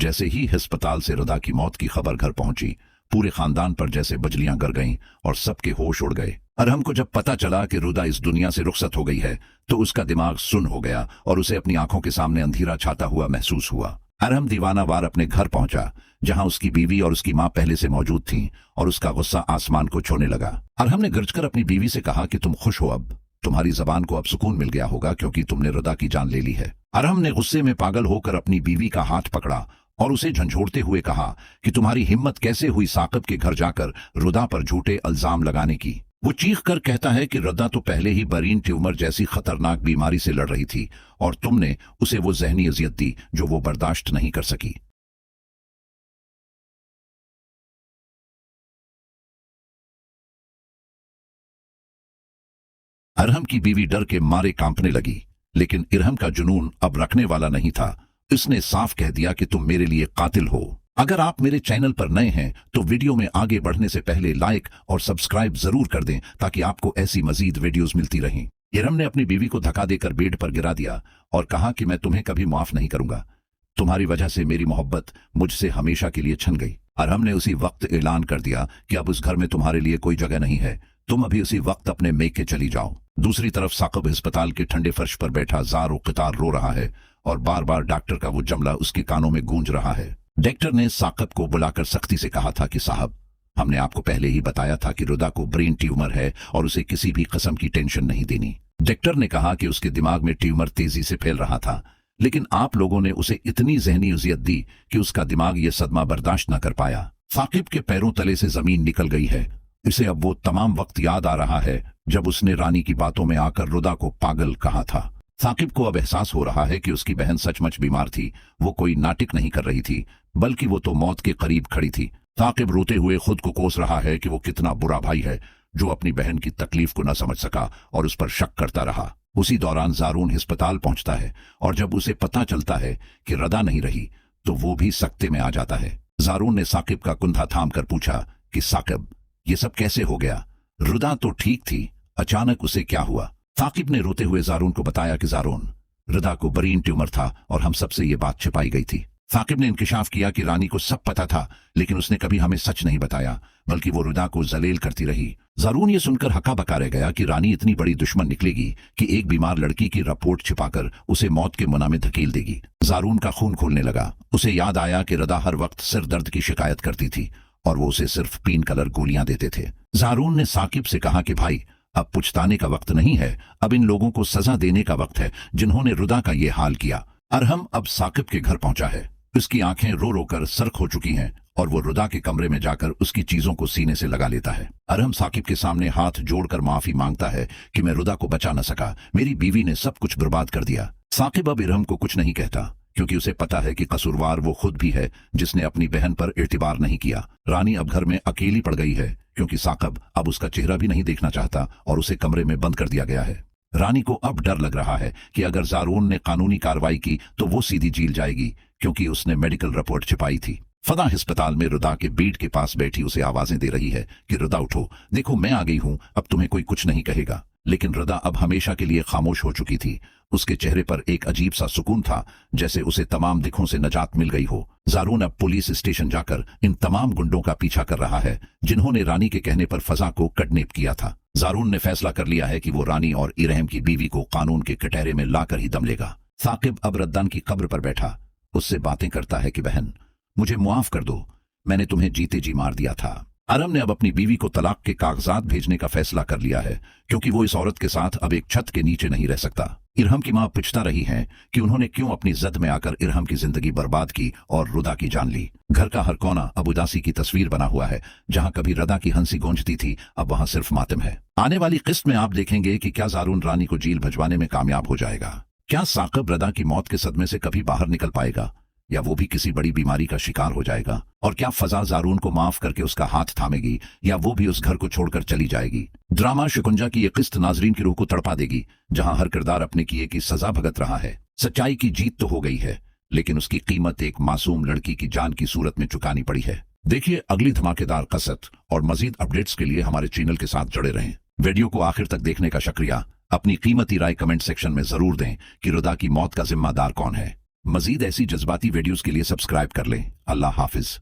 जैसे ही अस्पताल से रुदा की मौत की खबर घर पहुंची, पूरे खानदान पर जैसे बजलियां गर गईं और सबके होश उड़ गए। अरहम को जब पता चला कि रुदा इस दुनिया से रुखसत हो गई है तो उसका दिमाग सुन्न हो गया और उसे अपनी आंखों के सामने अंधेरा छाता हुआ महसूस हुआ। अरहम दीवाना वार अपने घर पहुंचा, जहां उसकी बीवी और उसकी मां पहले से मौजूद थीं, और उसका गुस्सा आसमान को छूने लगा। अरहम ने गरजकर अपनी बीवी से कहा कि तुम खुश हो, अब तुम्हारी जबान को अब सुकून मिल गया होगा क्योंकि तुमने रुदा की जान ले ली है। अरहम ने गुस्से में पागल होकर अपनी बीवी का हाथ पकड़ा और उसे झंझोड़ते हुए कहा कि तुम्हारी हिम्मत कैसे हुई साकिब के घर जाकर रुदा पर झूठे इल्जाम लगाने की। वो चीख कर कहता है कि रुदा तो पहले ही ब्रेन ट्यूमर जैसी खतरनाक बीमारी से लड़ रही थी और तुमने उसे वो जहनी अजियत दी जो वो बर्दाश्त नहीं कर सकी। अरहम की बीवी डर के मारे कांपने लगी, लेकिन इरहम का जुनून अब रखने वाला नहीं था। इसने साफ कह दिया कि तुम मेरे लिए कातिल हो। अगर आप मेरे चैनल पर नए हैं तो वीडियो में आगे बढ़ने से पहले लाइक और सब्सक्राइब जरूर कर दें ताकि आपको ऐसी मजीद वीडियोस मिलती रहें। इरहम ने अपनी बीवी को धक्का देकर बेड पर गिरा दिया और कहा कि मैं तुम्हें कभी माफ नहीं करूंगा। तुम्हारी वजह से मेरी मोहब्बत मुझसे हमेशा के लिए छिन गई। अरहम ने उसी वक्त ऐलान कर दिया कि अब उस घर में तुम्हारे लिए कोई जगह नहीं है, तुम अभी उसी वक्त अपने मेके चली जाओ। दूसरी तरफ साकिब अस्पताल के ठंडे फर्श पर बैठा जार क़तार रो रहा है और बार बार डॉक्टर का वो जमला उसके कानों में गूंज रहा है। डॉक्टर ने साकिब को बुलाकर सख्ती से कहा था कि साहब, हमने आपको पहले ही बताया था कि रुदा को ब्रेन ट्यूमर है और उसे किसी भी किस्म की टेंशन नहीं देनी। डॉक्टर ने कहा कि उसके दिमाग में ट्यूमर तेजी से फैल रहा था, लेकिन आप लोगों ने उसे इतनी जहनी अजियत दी कि उसका दिमाग ये सदमा बर्दाश्त न कर पाया। साकिब के पैरों तले से जमीन निकल गई है। इसे अब वो तमाम वक्त याद आ रहा है जब उसने रानी की बातों में आकर रुदा को पागल कहा था। साकिब को अब एहसास हो रहा है कि उसकी बहन सचमुच बीमार थी। वो कोई नाटक नहीं कर रही थी, बल्कि वो तो मौत के करीब खड़ी थी। साकिब रोते हुए खुद को कोस रहा है कि वो कितना बुरा भाई है जो अपनी बहन की तकलीफ को न समझ सका और उस पर शक करता रहा। उसी दौरान ज़ारून अस्पताल पहुंचता है और जब उसे पता चलता है कि रुदा नहीं रही तो वो भी सख्ते में आ जाता है। ज़ारून ने साकिब का कुंधा थाम कर पूछा कि साकिब, ये सब कैसे हो गया? रुदा तो ठीक थी, अचानक उसे क्या हुआ? साकिब ने रोते हुए ज़ारून को बताया कि ज़ारून, रुदा को ब्रेन ट्यूमर था और हम सबसे ये बात छिपाई गई थी। साकिब ने इंकिशाफ किया कि रानी को सब पता था, लेकिन उसने कभी हमें सच नहीं बताया, बल्कि वो रुदा को जलील करती रही। ज़ारून ये सुनकर हक्का बक्का रह गया कि रानी इतनी बड़ी दुश्मन निकलेगी कि एक बीमार लड़की की रिपोर्ट छिपाकर उसे मौत के मुना में धकेल देगी। ज़ारून का खून खोलने लगा। उसे याद आया कि रुदा हर वक्त सिर दर्द की शिकायत करती थी और वो उसे सिर्फ पेन कलर गोलियां देते थे। ज़ारून ने साकिब से कहा कि भाई, अब पुछताने का वक्त नहीं है, अब इन लोगों को सजा देने का वक्त है जिन्होंने रुदा का ये हाल किया। अरहम अब साकिब के घर पहुंचा है। उसकी आंखें रो रो कर सर्ख हो चुकी हैं और वो रुदा के कमरे में जाकर उसकी चीजों को सीने से लगा लेता है। अरहम साकिब के सामने हाथ जोड़कर माफी मांगता है कि मैं रुदा को बचा न सका, मेरी बीवी ने सब कुछ बर्बाद कर दिया। साकिब अब इरहम को कुछ नहीं कहता क्योंकि उसे पता है कि कसूरवार वो खुद भी है जिसने अपनी बहन पर एतबार नहीं किया। रानी अब घर में अकेली पड़ गई है क्योंकि साकिब अब उसका चेहरा भी नहीं देखना चाहता और उसे कमरे में बंद कर दिया गया है। रानी को अब डर लग रहा है कि अगर ज़ारून ने कानूनी कार्रवाई की तो वो सीधी जेल जाएगी क्योंकि उसने मेडिकल रिपोर्ट छिपाई थी। फदा अस्पताल में रुदा के बेड के पास बैठी उसे आवाजें दे रही है कि रुदा उठो, देखो मैं आ गई हूं, अब तुम्हें कोई कुछ नहीं कहेगा। लेकिन रुदा अब हमेशा के लिए खामोश हो चुकी थी। उसके चेहरे पर एक अजीब सा सुकून था, जैसे उसे तमाम दिखों से नजात मिल गई हो। ज़ारून अब पुलिस स्टेशन जाकर इन तमाम गुंडों का पीछा कर रहा है जिन्होंने रानी के कहने पर फजा को किडनैप किया था। ज़ारून ने फैसला कर लिया है कि वो रानी और इरहम की बीवी को कानून के कटहरे में लाकर ही दम लेगा। साकिब अब रद्दान की कब्र पर बैठा उससे बातें करता है कि बहन, मुझे मुआफ कर दो, मैंने तुम्हें जीते जी मार दिया था। अरहम ने अब अपनी बीवी को तलाक के कागजात भेजने का फैसला कर लिया है क्योंकि वो इस औरत के साथ अब एक छत के नीचे नहीं रह सकता। इरहम की मां पूछता रही है कि उन्होंने क्यों अपनी जद में आकर इरहम की जिंदगी बर्बाद की और रुदा की जान ली। घर का हर कोना अब उदासी की तस्वीर बना हुआ है। जहां कभी रुदा की हंसी गूंजती थी, अब वहां सिर्फ मातम है। आने वाली किस्त में आप देखेंगे कि क्या ज़ारून रानी को जेल भिजवाने में कामयाब हो जाएगा, क्या साकिब रुदा की मौत के सदमे से कभी बाहर निकल पाएगा, या वो भी किसी बड़ी बीमारी का शिकार हो जाएगा, और क्या फजा ज़ारून को माफ करके उसका हाथ थामेगी या वो भी उस घर को छोड़कर चली जाएगी। ड्रामा शिकंजा की ये किस्त नाजरीन की रूह को तड़पा देगी, जहां हर किरदार अपने किए की सजा भुगत रहा है। सच्चाई की जीत तो हो गई है, लेकिन उसकी कीमत एक मासूम लड़की की जान की सूरत में चुकानी पड़ी है। देखिए अगली धमाकेदार कसरत और मजीद अपडेट्स के लिए हमारे चैनल के साथ जुड़े रहें। वीडियो को आखिर तक देखने का शुक्रिया। अपनी कीमती राय कमेंट सेक्शन में जरूर दें कि रुदा की मौत का जिम्मेदार कौन है। मजीद ऐसी जज्बाती वीडियोस के लिए सब्सक्राइब कर लें। अल्लाह हाफिज।